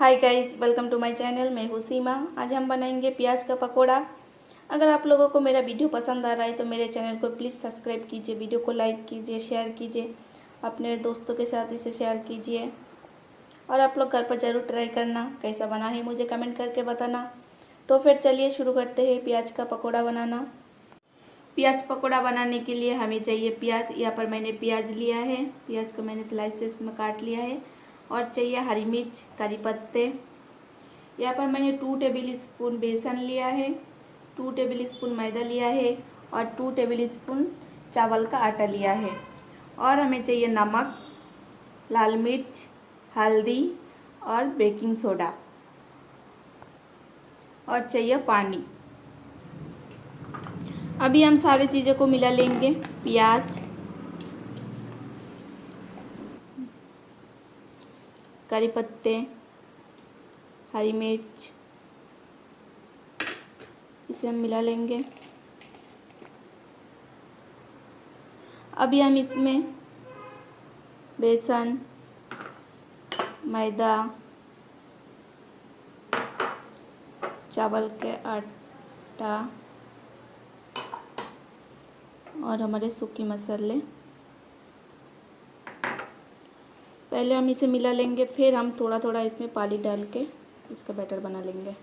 Hi guys, welcome to my channel. मैं हूँ सीमा। आज हम बनाएंगे प्याज का पकोड़ा। अगर आप लोगों को मेरा वीडियो पसंद आ रहा है तो मेरे चैनल को प्लीज़ सब्सक्राइब कीजिए, वीडियो को लाइक कीजिए, शेयर कीजिए, अपने दोस्तों के साथ इसे शेयर कीजिए और आप लोग घर पर ज़रूर ट्राई करना। कैसा बना है मुझे कमेंट करके बताना। तो फिर चलिए शुरू करते हैं प्याज का पकौड़ा बनाना। प्याज पकौड़ा बनाने के लिए हमें चाहिए प्याज। यहाँ पर मैंने प्याज लिया है, प्याज को मैंने स्लाइसेस में काट लिया है। और चाहिए हरी मिर्च, करी पत्ते। यहाँ पर मैंने 2 टेबल स्पून बेसन लिया है, 2 टेबल स्पून मैदा लिया है और 2 टेबल स्पून चावल का आटा लिया है। और हमें चाहिए नमक, लाल मिर्च, हल्दी और बेकिंग सोडा और चाहिए पानी। अभी हम सारी चीज़ों को मिला लेंगे। प्याज, करी पत्ते, हरी मिर्च, इसे हम मिला लेंगे। अभी हम इसमें बेसन, मैदा, चावल के आटा और हमारे सूखे मसाले, पहले हम इसे मिला लेंगे, फिर हम थोड़ा थोड़ा इसमें पानी डाल के इसका बैटर बना लेंगे।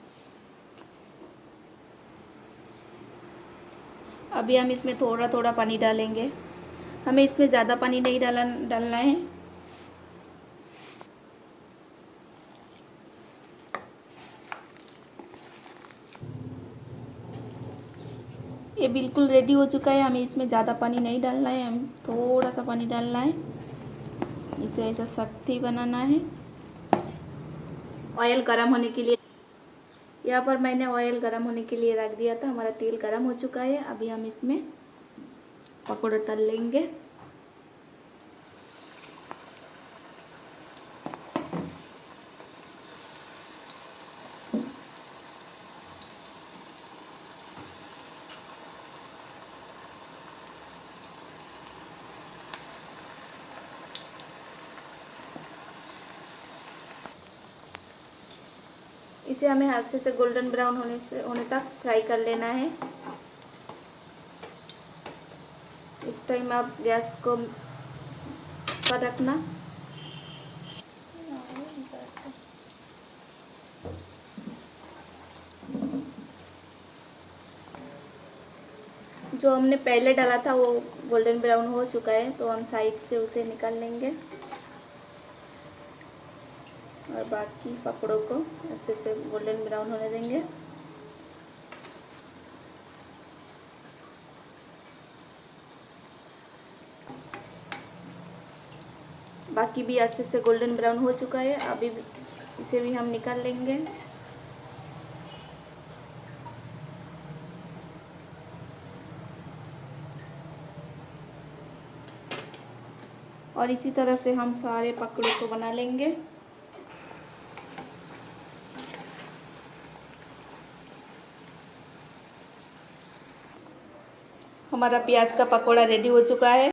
अभी हम इसमें थोड़ा थोड़ा पानी डालेंगे, हमें इसमें ज़्यादा पानी नहीं डालना है। ये बिल्कुल रेडी हो चुका है। हमें इसमें ज़्यादा पानी नहीं डालना है, हम थोड़ा सा पानी डालना है। इसे ऐसा सख्ती बनाना है। ऑयल गरम होने के लिए, यहाँ पर मैंने ऑयल गरम होने के लिए रख दिया था। हमारा तेल गरम हो चुका है। अभी हम इसमें पकौड़े तल लेंगे। इसे हमें हल्के से गोल्डन ब्राउन होने तक फ्राई कर लेना है। इस टाइम आप गैस को पर रखना। जो हमने पहले डाला था वो गोल्डन ब्राउन हो चुका है, तो हम साइड से उसे निकाल लेंगे और बाकी पकड़ों को अच्छे से गोल्डन ब्राउन होने देंगे। बाकी भी अच्छे से गोल्डन ब्राउन हो चुका है। अभी इसे भी हम निकाल लेंगे। और इसी तरह से हम सारे पकड़ों को बना लेंगे। हमारा प्याज का पकोड़ा रेडी हो चुका है।